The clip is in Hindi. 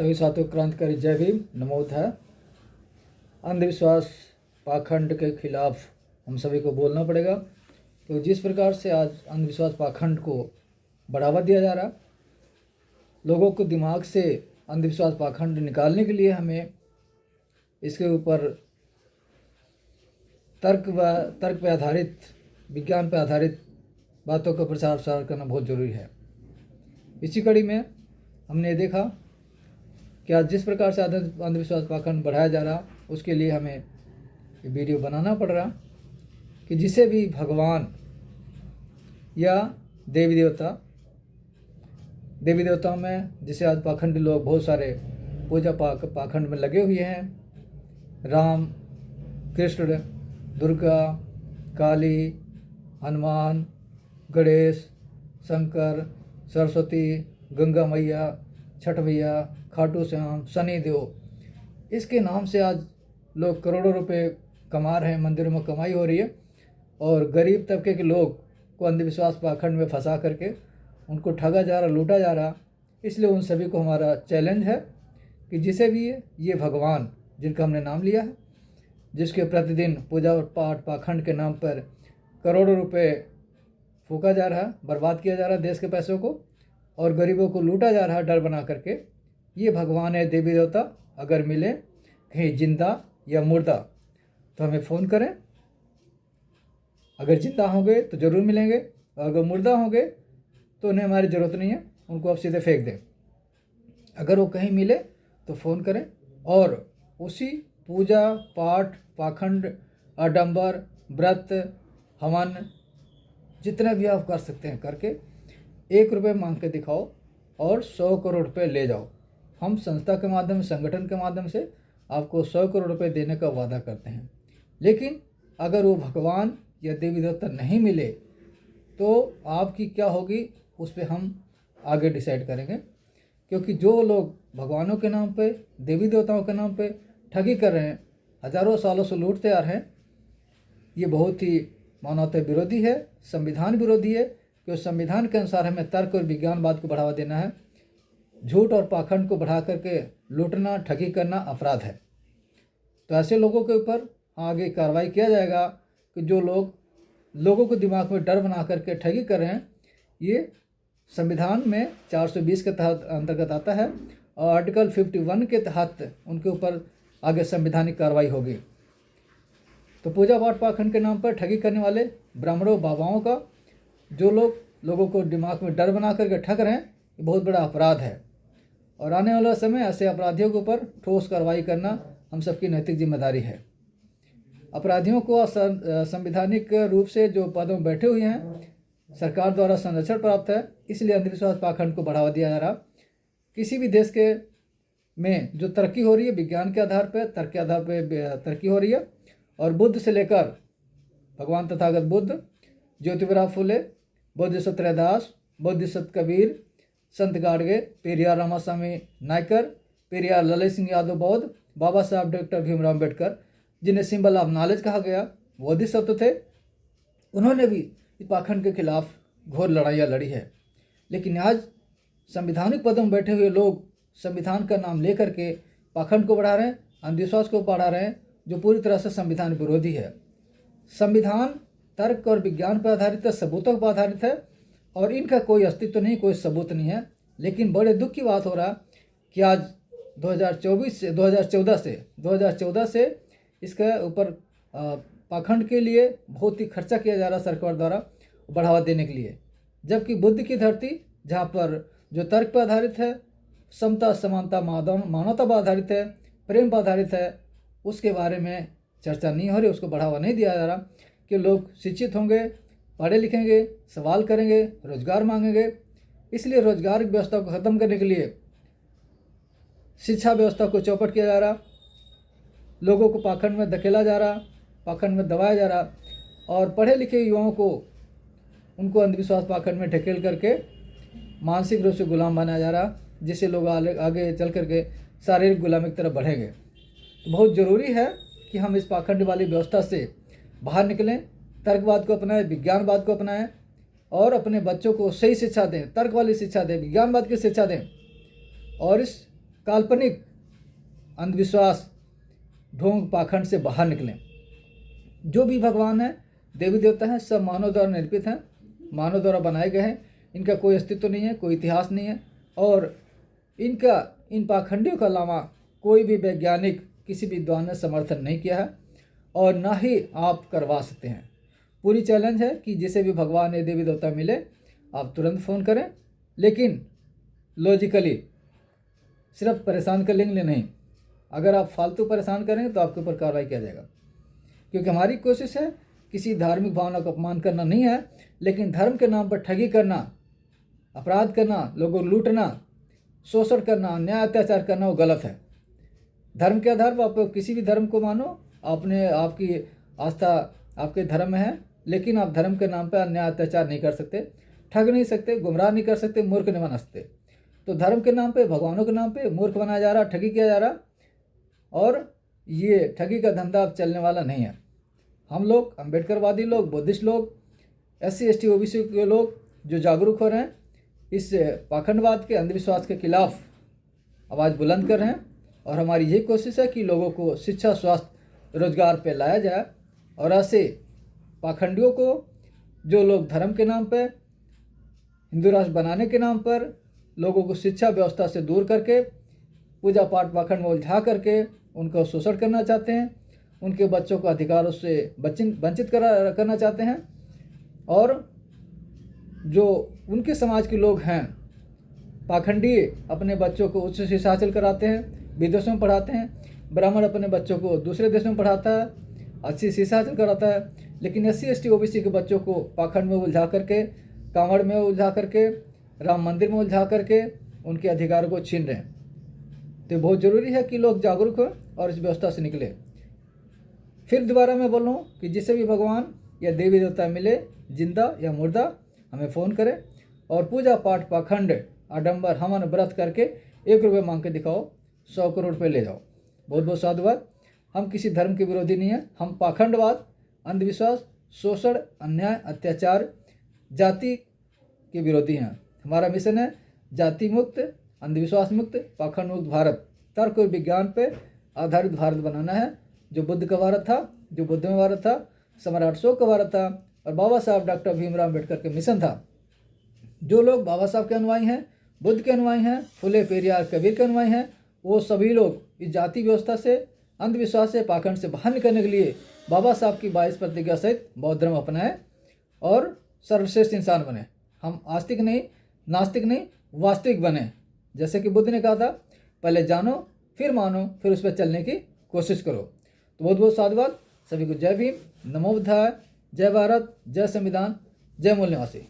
सभी साथियों क्रांतिकारी जय भीम, नमो बुद्धाय। अंधविश्वास पाखंड के खिलाफ हम सभी को बोलना पड़ेगा, क्योंकि जिस प्रकार से आज अंधविश्वास पाखंड को बढ़ावा दिया जा रहा, लोगों को दिमाग से अंधविश्वास पाखंड निकालने के लिए हमें इसके ऊपर तर्क पे आधारित, विज्ञान पे आधारित बातों का प्रचार प्रसार करना बहुत ज़रूरी है। इसी कड़ी में हमने देखा कि आज जिस प्रकार से अंधविश्वास पाखंड बढ़ाया जा रहा, उसके लिए हमें ये वीडियो बनाना पड़ रहा कि जिसे भी भगवान या देवी देवताओं में जिसे आज पाखंडी लोग बहुत सारे पूजा पाखंड में लगे हुए हैं, राम, कृष्ण, दुर्गा, काली, हनुमान, गणेश, शंकर, सरस्वती, गंगा मैया, छठ मैया, खाटू श्याम, शनि देव, इसके नाम से आज लोग करोड़ों रुपए कमा रहे हैं, मंदिरों में कमाई हो रही है, और गरीब तबके के लोग को अंधविश्वास पाखंड में फंसा करके उनको ठगा जा रहा, लूटा जा रहा। इसलिए उन सभी को हमारा चैलेंज है कि जिसे भी ये भगवान जिनका हमने नाम लिया है, जिसके प्रतिदिन पूजा और पाठ पाखंड के नाम पर करोड़ों रुपए फूका जा रहा है, बर्बाद किया जा रहा है देश के पैसों को, और गरीबों को लूटा जा रहा है डर बना करके, ये भगवान है, देवी देवता अगर मिले कहीं जिंदा या मुर्दा तो हमें फ़ोन करें। अगर जिंदा होंगे तो ज़रूर मिलेंगे, और अगर मुर्दा होंगे तो उन्हें हमारी ज़रूरत नहीं है, उनको आप सीधे फेंक दें। अगर वो कहीं मिले तो फ़ोन करें, और उसी पूजा पाठ पाखंड, आडंबर, व्रत, हवन, जितना भी आप कर सकते हैं करके 1 रुपये मांग के दिखाओ और 100 करोड़ रुपये ले जाओ। हम संस्था के माध्यम, संगठन के माध्यम से आपको 100 करोड़ रुपये देने का वादा करते हैं। लेकिन अगर वो भगवान या देवी देवता नहीं मिले तो आपकी क्या होगी, उस पर हम आगे डिसाइड करेंगे। क्योंकि जो लोग भगवानों के नाम पे, देवी देवताओं के नाम पे ठगी कर रहे हैं, हजारों सालों से लूटते आ रहे हैं, ये बहुत ही मानवता विरोधी है, संविधान विरोधी है। क्योंकि संविधान के अनुसार हमें तर्क और विज्ञानवाद को बढ़ावा देना है। झूठ और पाखंड को बढ़ा करके लूटना, ठगी करना अपराध है। तो ऐसे लोगों के ऊपर आगे कार्रवाई किया जाएगा कि जो लोग लोगों को दिमाग में डर बना करके ठगी कर रहे हैं। ये संविधान में 420 के तहत अंतर्गत आता है, और आर्टिकल 51 के तहत उनके ऊपर आगे संवैधानिक कार्रवाई होगी। तो पूजा पाठ पाखंड के नाम पर ठगी करने वाले ब्राह्मणों, बाबाओं का जो लोग लोगों को दिमाग में डर बना करके ठग रहे हैं, ये बहुत बड़ा अपराध है। और आने वाला समय ऐसे अपराधियों के ऊपर ठोस कार्रवाई करना हम सबकी नैतिक जिम्मेदारी है। अपराधियों को संवैधानिक रूप से जो पदों में बैठे हुए हैं, सरकार द्वारा संरक्षण प्राप्त है, इसलिए अंधविश्वास पाखंड को बढ़ावा दिया जा रहा। किसी भी देश के में जो तरक्की हो रही है, विज्ञान के आधार पर, तर्क के आधार पर तरक्की हो रही है, और बुद्ध से लेकर भगवान तथागत बुद्ध, ज्योतिबा फुले, बोधिसत्व रैदास, बोधिसत्व कबीर, संत गाडगे, पेरियार रामास्वामी नायकर, पेरियार ललित सिंह यादव बौद्ध, बाबा साहब डॉक्टर भीमराव अम्बेडकर, जिन्हें सिंबल ऑफ नॉलेज कहा गया, बोधिसत्व थे। उन्होंने भी इस पाखंड के खिलाफ घोर लड़ाइयाँ लड़ी है। लेकिन आज संवैधानिक पदों में बैठे हुए लोग संविधान का नाम लेकर के पाखंड को बढ़ा रहे हैं, अंधविश्वास को बढ़ा रहे हैं, जो पूरी तरह से संविधान विरोधी है। संविधान तर्क और विज्ञान पर आधारित है, सबूतों पर आधारित है, और इनका कोई अस्तित्व नहीं, कोई सबूत नहीं है। लेकिन बड़े दुख की बात हो रहा कि आज 2014 से इसके ऊपर पाखंड के लिए बहुत ही खर्चा किया जा रहा सरकार द्वारा बढ़ावा देने के लिए। जबकि बुद्ध की धरती, जहाँ पर जो तर्क पर आधारित है, समता, समानता, मानवता पर आधारित है, प्रेम पर आधारित है, उसके बारे में चर्चा नहीं हो रही, उसको बढ़ावा नहीं दिया जा रहा कि लोग शिक्षित होंगे, पढ़े लिखेंगे, सवाल करेंगे, रोजगार मांगेंगे। इसलिए रोजगार की व्यवस्था को ख़त्म करने के लिए शिक्षा व्यवस्था को चौपट किया जा रहा, लोगों को पाखंड में धकेला जा रहा, पाखंड में दबाया जा रहा, और पढ़े लिखे युवाओं को उनको अंधविश्वास पाखंड में ढकेल करके मानसिक रूप से गुलाम बनाया जा रहा, जिससे लोग आगे चल करके शारीरिक गुलामी की तरफ बढ़ेंगे। तो बहुत ज़रूरी है कि हम इस पाखंड वाली व्यवस्था से बाहर निकलें, तर्कवाद को अपनाएं, विज्ञानवाद को अपनाएं, और अपने बच्चों को सही शिक्षा दें, तर्क वाली शिक्षा दें, विज्ञानवाद की शिक्षा दें, और इस काल्पनिक अंधविश्वास, ढोंग, पाखंड से बाहर निकलें। जो भी भगवान है, देवी देवता हैं, सब मानव द्वारा निर्मित हैं, मानव द्वारा बनाए गए हैं। इनका कोई अस्तित्व नहीं है, कोई इतिहास नहीं है, और इन पाखंडियों का अलावा कोई भी वैज्ञानिक, किसी विद्वान ने समर्थन नहीं किया है और ना ही आप करवा सकते हैं। पूरी चैलेंज है कि जिसे भी भगवान या देवी देवता मिले आप तुरंत फ़ोन करें, लेकिन लॉजिकली, सिर्फ परेशान करने के लिए नहीं। अगर आप फालतू परेशान करेंगे तो आपके ऊपर कार्रवाई किया जाएगा, क्योंकि हमारी कोशिश है किसी धार्मिक भावना का अपमान करना नहीं है, लेकिन धर्म के नाम पर ठगी करना, अपराध करना, लोगों को लूटना, शोषण करना, अन्याय अत्याचार करना वो गलत है। धर्म के आधार पर आप किसी भी धर्म को मानो, आपकी आस्था आपके धर्म में है, लेकिन आप धर्म के नाम पर अन्याय अत्याचार नहीं कर सकते, ठग नहीं सकते, गुमराह नहीं कर सकते, मूर्ख नहीं बना सकते। तो धर्म के नाम पे, भगवानों के नाम पे मूर्ख बनाया जा रहा, ठगी किया जा रहा, और ये ठगी का धंधा अब चलने वाला नहीं है। हम लोग, अम्बेडकरवादी लोग, बुद्धिस्ट लोग, SC ST OBC के लोग जो जागरूक हो रहे हैं, इस पाखंडवाद के, अंधविश्वास के खिलाफ आवाज़ बुलंद कर रहे हैं। और हमारी यही कोशिश है कि लोगों को शिक्षा, स्वास्थ्य, रोजगार पे लाया जाए, और ऐसे पाखंडियों को, जो लोग धर्म के नाम पर, हिंदू राष्ट्र बनाने के नाम पर लोगों को शिक्षा व्यवस्था से दूर करके, पूजा पाठ पाखंड में उलझा करके उनको शोषण करना चाहते हैं, उनके बच्चों को अधिकारों से वंचित करना चाहते हैं, और जो उनके समाज के लोग हैं पाखंडी, अपने बच्चों को उच्च शिक्षा हासिल कराते हैं, विदेशों में पढ़ाते हैं। ब्राह्मण अपने बच्चों को दूसरे देशों में पढ़ाता है, अच्छी शिक्षा हासिल कराता है, लेकिन SC ST OBC के बच्चों को पाखंड में उलझा करके, कांवड़ में उलझा करके, राम मंदिर में उलझा करके उनके अधिकार को छीन रहे हैं। तो बहुत ज़रूरी है कि लोग जागरूक हों और इस व्यवस्था से निकले। फिर दोबारा मैं बोल रहा हूँ कि जिसे भी भगवान या देवी देवता मिले, जिंदा या मुर्दा, हमें फ़ोन करें, और पूजा पाठ पाखंड, आडंबर, हवन, व्रत करके 1 रुपये मांग के दिखाओ, 100 करोड़ रुपये ले जाओ। बहुत बहुत साधुवाद। हम किसी धर्म के विरोधी नहीं हैं, हम पाखंडवाद, अंधविश्वास, शोषण, अन्याय, अत्याचार, जाति के विरोधी हैं। हमारा मिशन है जाति मुक्त, अंधविश्वास मुक्त, पाखंड मुक्त भारत, तर्क और विज्ञान पे आधारित भारत बनाना है, जो बुद्ध का भारत था, जो बुद्ध में भारत था, सम्राट अशोक का भारत था, और बाबा साहब डॉक्टर भीमराव अम्बेडकर के मिशन था। जो लोग बाबा साहब के अनुयायी हैं, बुद्ध के अनुयायी हैं, फुले पेरियार कबीर के अनुयायी हैं, वो सभी लोग इस जाति व्यवस्था से, अंधविश्वास से, पाखंड से बाहर निकलने के लिए बाबा साहब की 22 प्रतिज्ञा सहित बौद्ध धर्म अपनाएं और सर्वश्रेष्ठ इंसान बने। हम आस्तिक नहीं, नास्तिक नहीं, वास्तविक बने। जैसे कि बुद्ध ने कहा था, पहले जानो, फिर मानो, फिर उस पर चलने की कोशिश करो। तो बहुत बहुत साधुवाद। सभी को जय भीम, नमो बुद्धाय, जय भारत, जय संविधान, जय मूल निवासी।